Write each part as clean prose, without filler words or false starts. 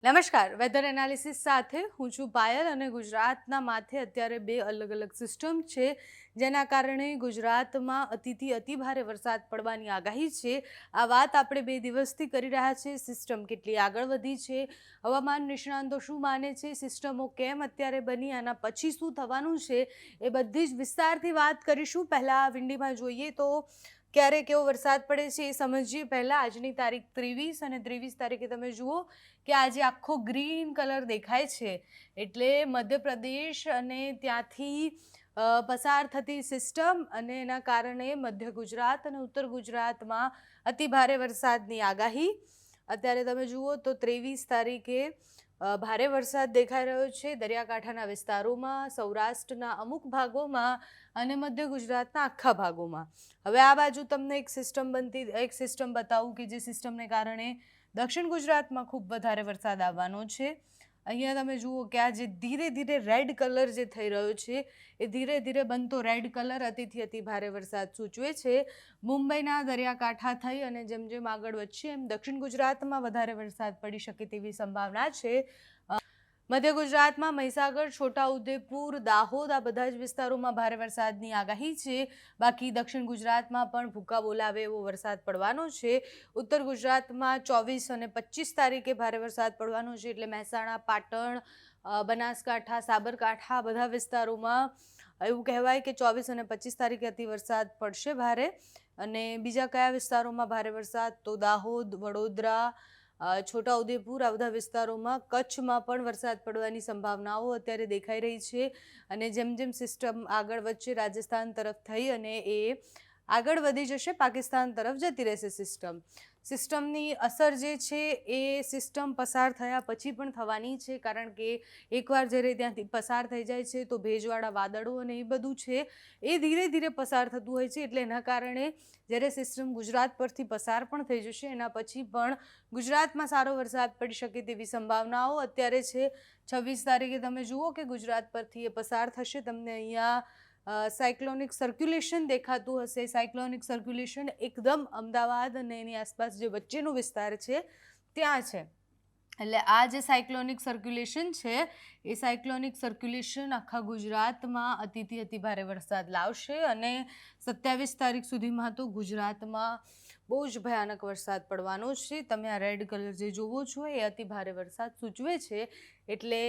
નમસ્કાર, weather analysis સાથે હું છું પાયલ અને ગુજરાતના માથે અત્યારે બે અલગ અલગ સિસ્ટમ છે જેના કારણે ગુજરાતમાં અતિથી અતિભારે વરસાદ પડવાની આગાહી છે। આ વાત આપણે 2 દિવસથી કરી રહ્યા છીએ। સિસ્ટમ કેટલી આગળ વધી છે, હવામાન નિષ્ણાંતો શું માને છે, સિસ્ટમો કેમ અત્યારે બની, આના પછી શું થવાનું છે, એ બધી જ વિસ્તારથી વાત કરીશું। પહેલાં વિંડીમાં જોઈએ તો ક્યારે કેવો વરસાદ પડે છે એ સમજીએ। પહેલાં આજની તારીખ 23 અને 23 તારીખે તમે જુઓ કે આજે આખો ગ્રીન કલર દેખાય છે, એટલે મધ્યપ્રદેશ અને ત્યાંથી પસાર થતી સિસ્ટમ અને એના કારણે મધ્ય ગુજરાત અને ઉત્તર ગુજરાતમાં અતિભારે વરસાદની આગાહી। અત્યારે તમે જુઓ તો 23 તારીખે ભારે વરસાદ દેખાઈ રહ્યો છે દરિયાકાંઠાના વિસ્તારોમાં, સૌરાષ્ટ્રના અમુક ભાગોમાં અને મધ્ય ગુજરાતના આખા ભાગોમાં। હવે આ બાજુ તમને એક સિસ્ટમ બતાવું કે જે સિસ્ટમને કારણે દક્ષિણ ગુજરાતમાં ખૂબ વધારે વરસાદ આવવાનો છે। અહીંયા તમે જુઓ કે આ જે ધીરે ધીરે રેડ કલર જે થઈ રહ્યો છે એ ધીરે ધીરે બનતો રેડ કલર અતિથી અતિ ભારે વરસાદ સૂચવે છે। મુંબઈના દરિયાકાંઠા થઈ અને જેમ જેમ આગળ વધશે એમ દક્ષિણ ગુજરાતમાં વધારે વરસાદ પડી શકે તેવી સંભાવના છે। મધ્ય ગુજરાતમાં મહીસાગર, છોટાઉદેપુર, દાહોદ આ બધા જ વિસ્તારોમાં ભારે વરસાદની આગાહી છે। બાકી દક્ષિણ ગુજરાતમાં પણ ભૂકા બોલાવે એવો વરસાદ પડવાનો છે। ઉત્તર ગુજરાતમાં 24 અને 25 તારીખે ભારે વરસાદ પડવાનો છે, એટલે મહેસાણા, પાટણ, બનાસકાંઠા, સાબરકાંઠા બધા વિસ્તારોમાં એવું કહેવાય કે 24 અને 25 તારીખે અતિ વરસાદ પડશે ભારે। અને બીજા કયા વિસ્તારોમાં ભારે વરસાદ, તો દાહોદ, વડોદરા, છોટાઉદેપુર આ બધા વિસ્તારોમાં, કચ્છમાં પણ વરસાદ પડવાની સંભાવનાઓ અત્યારે દેખાઈ રહી છે। અને જેમ જેમ સિસ્ટમ આગળ વધશે રાજસ્થાન તરફ થઈ અને એ આગળ વધી જશે, પાકિસ્તાન તરફ જતી રહેશે સિસ્ટમની અસર જે છે એ સિસ્ટમ પસાર થયા પછી પણ થવાની છે, કારણ કે એકવાર જ્યારે ત્યાંથી પસાર થઈ જાય છે તો ભેજવાળા વાદળો અને એ બધું છે એ ધીરે ધીરે પસાર થતું હોય છે, એટલે એના કારણે જ્યારે સિસ્ટમ ગુજરાત પરથી પસાર પણ થઈ જશે એના પછી પણ ગુજરાતમાં સારો વરસાદ પડી શકે તેવી સંભાવનાઓ અત્યારે છે। 26 તારીખે તમે જુઓ કે ગુજરાત પરથી એ પસાર થશે, તમને અહીંયા સાયક્લોનિક સર્ક્યુલેશન દેખાતું હશે। સાયક્લોનિક સર્ક્યુલેશન એકદમ અમદાવાદ અને એની આસપાસ જે વચ્ચેનો વિસ્તાર છે ત્યાં છે, એટલે આ જે સાયક્લોનિક સર્ક્યુલેશન છે એ સાયક્લોનિક સર્ક્યુલેશન આખા ગુજરાતમાં અતિથી અતિ ભારે વરસાદ લાવશે અને 27 તારીખ સુધીમાં તો ગુજરાતમાં બહુ જ ભયાનક વરસાદ પડવાનો છે। તમે આ રેડ કલર જે જુઓ છો એ અતિ ભારે વરસાદ સૂચવે છે, એટલે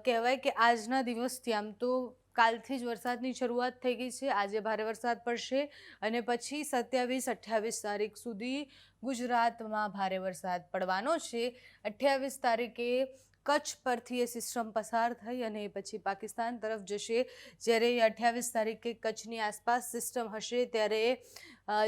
કહેવાય કે આજના દિવસથી, આમ તો કાલથી જ વરસાદની શરૂઆત થઈ ગઈ છે, આજે ભારે વરસાદ પડશે અને પછી 27-28 તારીખ સુધી ગુજરાતમાં ભારે વરસાદ પડવાનો છે। 28 તારીખે કચ્છ પરથી એ સિસ્ટમ પસાર થઈ અને પછી પાકિસ્તાન તરફ જશે। જ્યારે 28 તારીખે કચ્છની આસપાસ સિસ્ટમ હશે ત્યારે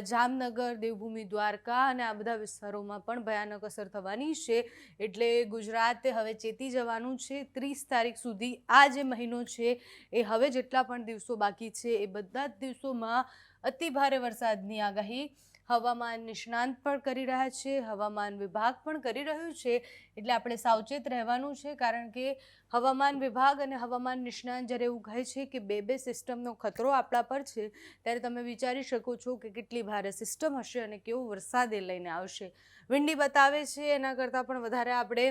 જામનગર, દેવભૂમિ, દ્વારકા અને આ બધા વિસ્તારોમાં પણ ભયાનક અસર થવાની છે, એટલે ગુજરાતે હવે ચેતી જવાનું છે। 30 તારીખ સુધી આ જે મહિનો છે એ હવે જેટલા પણ દિવસો બાકી છે એ બધા જ દિવસોમાં અતિ ભારે વરસાદની આગાહી હવામાન નિષ્ણાંત પણ કરી રહ્યા છે, હવામાન વિભાગ પણ કરી રહ્યું છે, એટલે આપણે સાવચેત રહેવાનું છે, કારણ કે હવામાન વિભાગ અને હવામાન નિષ્ણાંત જ્યારે એવું કહે છે કે બે સિસ્ટમનો ખતરો આપણા પર છે, ત્યારે તમે વિચારી શકો છો કે કેટલી ભારે સિસ્ટમ હશે અને કેવો વરસાદ એ લઈને આવશે। વિંડી બતાવે છે એના કરતાં પણ વધારે આપણે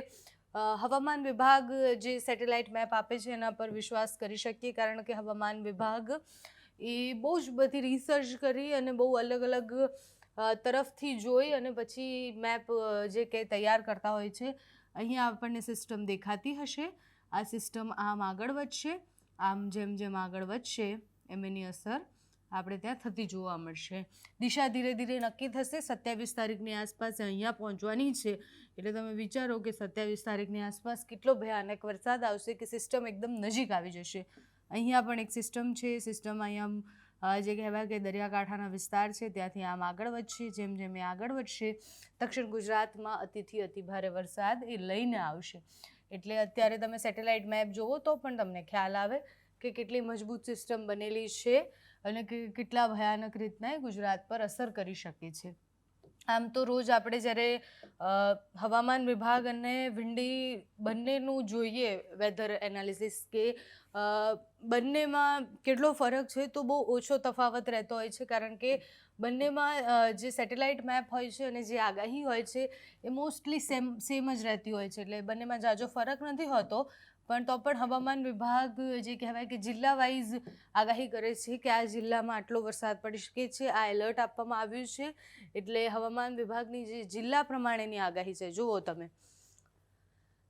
હવામાન વિભાગ જે સેટેલાઇટ મેપ આપે છે એના પર વિશ્વાસ કરી શકીએ, કારણ કે હવામાન વિભાગ એ બહુ જ બધી રિસર્ચ કરી અને બહુ અલગ અલગ તરફથી જોઈ અને પછી મેપ જે કે તૈયાર કરતા હોય છે। અહીંયા આપણને સિસ્ટમ દેખાતી હશે, આ સિસ્ટમ આમ આગળ વધશે, આમ જેમ જેમ આગળ વધશે એમ એની અસર આપણે ત્યાં થતી જોવા મળશે। દિશા ધીરે ધીરે નક્કી થશે, 27 તારીખની આસપાસ અહીંયા પહોંચવાની છે, એટલે તમે વિચારો કે 27 તારીખની આસપાસ કેટલો ભયાનક વરસાદ આવશે કે સિસ્ટમ એકદમ નજીક આવી જશે। અહીંયા પણ એક સિસ્ટમ છે, સિસ્ટમ અહીંયા જે કહેવાય કે દરિયાકાંઠાના વિસ્તાર છે ત્યાંથી આમ આગળ વધશે, જેમ જેમ એ આગળ વધશે દક્ષિણ ગુજરાતમાં અતિથી અતિ ભારે વરસાદ એ લઈને આવશે। એટલે અત્યારે તમે સેટેલાઇટ મેપ જુઓ તો પણ તમને ખ્યાલ આવે કે કેટલી મજબૂત સિસ્ટમ બનેલી છે અને કેટલા ભયાનક રીતના એ ગુજરાત પર અસર કરી શકે છે। આમ તો રોજ આપણે જ્યારે હવામાન વિભાગ અને વિંડી બંનેનું જોઈએ વેધર એનાલિસિસ કે બંનેમાં કેટલો ફરક છે, તો બહુ ઓછો તફાવત રહેતો હોય છે, કારણ કે બંનેમાં જે સેટેલાઇટ મેપ હોય છે અને જે આગાહી હોય છે એ મોસ્ટલી સેમ જ રહેતી હોય છે, એટલે બંનેમાં ઝાઝો ફરક નથી હોતો. પણ તો પણ હવામાન વિભાગ જે કહેવાય કે જિલ્લા વાઇઝ આગાહી કરે છે કે આ જિલ્લામાં આટલો વરસાદ પડી શકે છે, આ એલર્ટ આપવામાં આવ્યું છે. એટલે હવામાન વિભાગની જે જિલ્લા પ્રમાણેની આગાહી છે, જુઓ તમે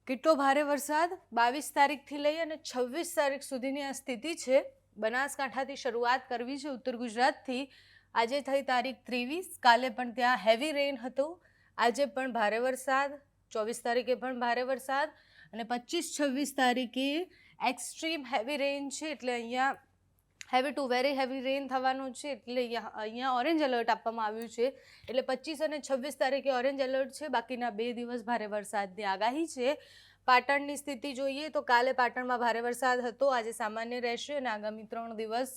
કેટલો ભારે વરસાદ 22 તારીખથી લઈ અને 26 તારીખ સુધીની આ સ્થિતિ છે. બનાસકાંઠાથી શરૂઆત કરવી છે, ઉત્તર ગુજરાતથી. આજે થઈ તારીખ 23, કાલે પણ ત્યાં હેવી રેન હતું, આજે પણ ભારે વરસાદ, 24 તારીખે પણ ભારે વરસાદ અને 25-26 તારીખે એક્સ્ટ્રીમ હેવી રેન છે. એટલે અહીંયા heavy two very heavy rain થવાનું છે, એટલે અહીંયા ઓરેન્જ એલર્ટ આપવામાં આવ્યું છે. એટલે 25 અને 26 તારીખે ઓરેન્જ એલર્ટ છે. બાકીના 2 દિવસ ભારે વરસાદની આગાહી છે. પાટણની સ્થિતિ જોઈએ તો કાલે પાટણમાં ભારે વરસાદ હતો, આજે સામાન્ય રહેશે અને આગામી 3 દિવસ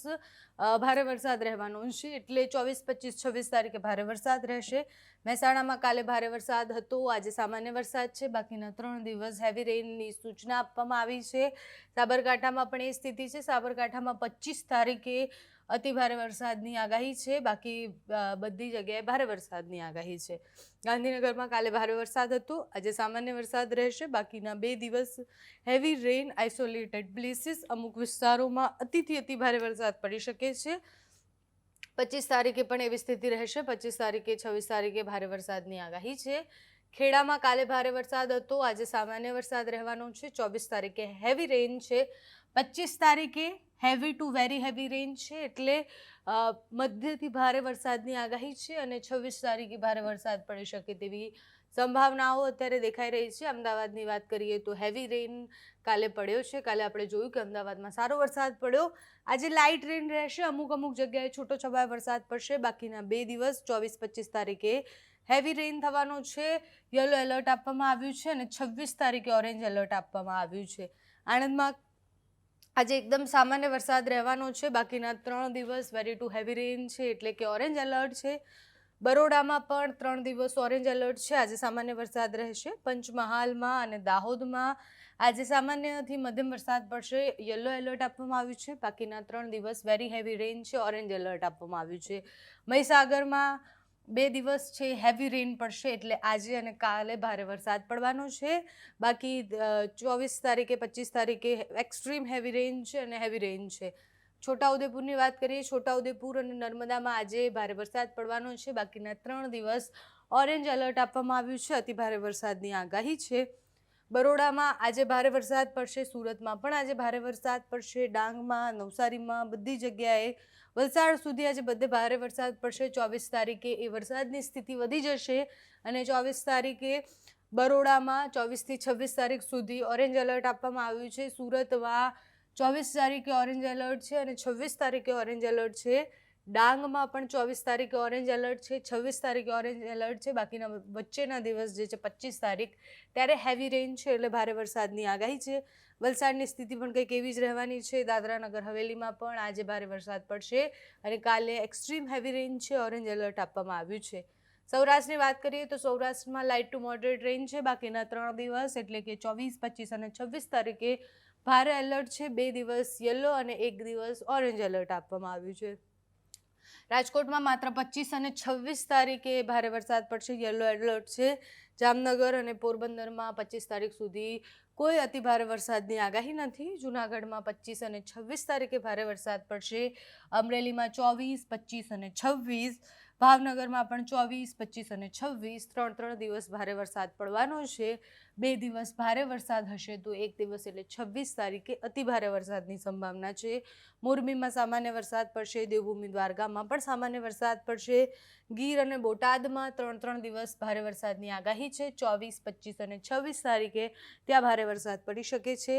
ભારે વરસાદ રહેવાનો છે. એટલે 24, 25, 26 તારીખે ભારે વરસાદ રહેશે. મહેસાણામાં કાલે ભારે વરસાદ હતો, આજે સામાન્ય વરસાદ છે. બાકીના 3 દિવસ હેવી રેનની સૂચના આપવામાં આવી છે. સાબરકાંઠામાં પણ એ સ્થિતિ છે. સાબરકાંઠામાં 25 તારીખે અતિ ભારે વરસાદની આગાહી છે. બાકી બધી જગ્યાએ ભારે વરસાદની આગાહી છે. ગાંધીનગરમાં કાલે ભારે વરસાદ હતો, આજે સામાન્ય વરસાદ રહેશે. બાકીના 2 દિવસ હેવી રેન, આઇસોલેટેડ પ્લેસીસ, અમુક વિસ્તારોમાં અતિથી અતિ ભારે વરસાદ પડી શકે છે. 25 તારીખે પણ એવી સ્થિતિ રહેશે. 25 તારીખે, 26 તારીખે ભારે વરસાદની આગાહી છે. ખેડામાં કાલે ભારે વરસાદ હતો, આજે સામાન્ય વરસાદ રહેવાનો છે. 24 તારીખે હેવી રેન છે. 25 તારીખે heavy two very heavy rain છે, એટલે મધ્યથી ભારે વરસાદની આગાહી છે અને 26 તારીખે ભારે વરસાદ પડી શકે તેવી સંભાવનાઓ અત્યારે દેખાઈ રહી છે. અમદાવાદની વાત કરીએ તો હેવી રેન કાલે પડ્યો છે. કાલે આપણે જોયું કે અમદાવાદમાં સારો વરસાદ પડ્યો. આજે લાઇટ રેન રહેશે, અમુક જગ્યાએ છૂટો છવાયો વરસાદ પડશે. બાકીના 2 દિવસ 24-25 તારીખે હેવી રેન થવાનો છે. યલો એલર્ટ આપવામાં આવ્યું છે અને 26 તારીખે ઓરેન્જ એલર્ટ આપવામાં આવ્યું છે. આણંદમાં આજે એકદમ સામાન્ય વરસાદ રહેવાનો છે. બાકીના 3 દિવસ વેરી ટુ હેવી રેન છે, એટલે કે ઓરેન્જ એલર્ટ છે. બરોડામાં પણ 3 દિવસ ઓરેન્જ એલર્ટ છે, આજે સામાન્ય વરસાદ રહેશે. પંચમહાલમાં અને દાહોદમાં આજે સામાન્યથી મધ્યમ વરસાદ પડશે, યલો એલર્ટ આપવામાં આવ્યું છે. બાકીના 3 દિવસ વેરી હેવી રેન છે, ઓરેન્જ એલર્ટ આપવામાં આવ્યું છે. મહીસાગરમાં 2 દિવસ છે હેવી રેન પડશે, એટલે આજે અને કાલે ભારે વરસાદ પડવાનો છે. બાકી 24 તારીખે, 25 તારીખે એક્સ્ટ્રીમ હેવી રેન છે અને હેવી રેન છે. છોટાઉદેપુરની વાત કરીએ, છોટાઉદેપુર અને નર્મદામાં આજે ભારે વરસાદ પડવાનો છે. બાકીના 3 દિવસ ઓરેન્જ એલર્ટ આપવામાં આવ્યું છે, અતિ ભારે વરસાદની આગાહી છે. બરોડામાં આજે ભારે વરસાદ પડશે, સુરતમાં પણ આજે ભારે વરસાદ પડશે, ડાંગમાં, નવસારીમાં, બધી જગ્યાએ, વલસાડ સુધી આજે બધે ભારે વરસાદ પડશે. 24 તારીખે એ વરસાદની સ્થિતિ વધી જશે અને 24 તારીખે બરોડામાં 24 થી 26 તારીખ સુધી ઓરેન્જ એલર્ટ આપવામાં આવ્યું છે. સુરતમાં 24 તારીખે ઓરેન્જ એલર્ટ છે અને 26 તારીખે ઓરેન્જ એલર્ટ છે. ડાંગમાં પણ 24 તારીખે ઓરેન્જ એલર્ટ છે, 26 તારીખે ઓરેન્જ એલર્ટ છે. બાકીના વચ્ચેના દિવસ જે છે 25 તારીખ, ત્યારે હેવી રેન છે, એટલે ભારે વરસાદની આગાહી છે. વલસાડની સ્થિતિ પણ કંઈક એવી જ રહેવાની છે. દાદરા નગર હવેલીમાં પણ આજે ભારે વરસાદ પડશે અને કાલે એક્સ્ટ્રીમ હેવી રેન છે, ઓરેન્જ એલર્ટ આપવામાં આવ્યું છે. સૌરાષ્ટ્રની વાત કરીએ તો સૌરાષ્ટ્રમાં લાઇટ ટુ મોડરેટ રેન છે. બાકીના 3 દિવસ એટલે કે 24, 25 અને 26 તારીખે ભારે એલર્ટ છે. 2 દિવસ યલો અને 1 દિવસ ઓરેન્જ એલર્ટ આપવામાં આવ્યું છે. રાજકોટમાં માત્ર 25 અને 26 તારીખે ભારે વરસાદ પડશે, યલો એલર્ટ છે. જામનગર અને પોરબંદરમાં 25 તારીખ સુધી કોઈ અતિ ભારે વરસાદની આગાહી નથી. જૂનાગઢમાં 25 અને 26 તારીખે ભારે વરસાદ પડશે. અમરેલીમાં 24, 25 અને 26, ભાવનગરમાં પણ 24, 25 અને 26, 3 દિવસ ભારે વરસાદ પડવાનો છે. 2 દિવસ ભારે વરસાદ હશે તો 1 દિવસ એટલે 26 તારીખે અતિ ભારે વરસાદની સંભાવના છે. મોરબીમાં સામાન્ય વરસાદ પડશે, દેવભૂમિ દ્વારકામાં પણ સામાન્ય વરસાદ પડશે. ગીર અને બોટાદમાં 3 દિવસ ભારે વરસાદની આગાહી છે. 24, 25 અને 26 તારીખે ત્યાં ભારે વરસાદ પડી શકે છે.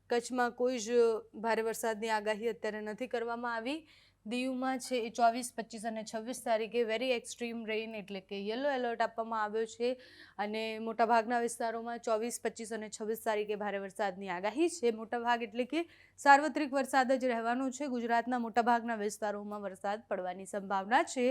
કચ્છમાં કોઈ જ ભારે વરસાદની આગાહી અત્યારે નથી કરવામાં આવી. દીવમાં છે એ 24, 25 અને 26 તારીખે વેરી એક્સ્ટ્રીમ રેઇન એટલે કે યલો એલર્ટ આપવામાં આવ્યો છે અને મોટાભાગના વિસ્તારોમાં 24, 25 અને 26 તારીખે ભારે વરસાદની આગાહી છે. મોટાભાગ એટલે કે સાર્વત્રિક વરસાદ જ રહેવાનો છે. ગુજરાતના મોટાભાગના વિસ્તારોમાં વરસાદ પડવાની સંભાવના છે.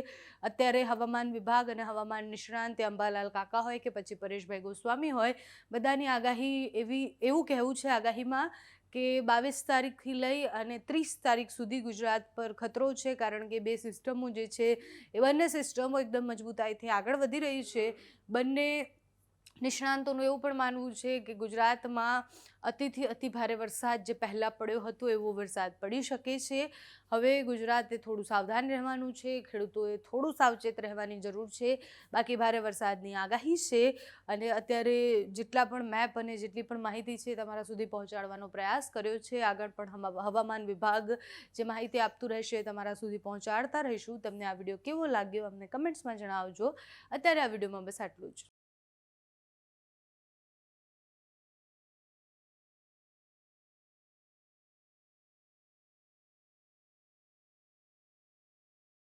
અત્યારે હવામાન વિભાગ અને હવામાન નિષ્ણાંત અંબાલાલ કાકા હોય કે પછી પરેશભાઈ ગોસ્વામી હોય, બધાની આગાહી એવું કહેવું છે આગાહીમાં કે 22 તારીખથી લઈ અને 30 તારીખ સુધી ગુજરાત પર ખતરો છે, કારણ કે બે સિસ્ટમો જે છે એ બંને સિસ્ટમો એકદમ મજબૂતાઈથી આગળ વધી રહી છે. બંને નિષ્ણાંતોનું એવું પણ માનવું છે કે ગુજરાતમાં અતિથી અતિ ભારે વરસાદ જે પહેલાં પડ્યો હતો એવો વરસાદ પડી શકે છે. હવે ગુજરાતે થોડું સાવધાન રહેવાનું છે, ખેડૂતોએ થોડું સાવચેત રહેવાની જરૂર છે. બાકી ભારે વરસાદની આગાહી છે અને અત્યારે જેટલા પણ મેપ અને જેટલી પણ માહિતી છે તમારા સુધી પહોંચાડવાનો પ્રયાસ કર્યો છે. આગળ પણ હવામાન વિભાગ જે માહિતી આપતું રહેશે તમારા સુધી પહોંચાડતા રહીશું. તમને આ વિડીયો કેવો લાગ્યો અમને કમેન્ટ્સમાં જણાવજો. અત્યારે આ વિડીયોમાં બસ આટલું જ.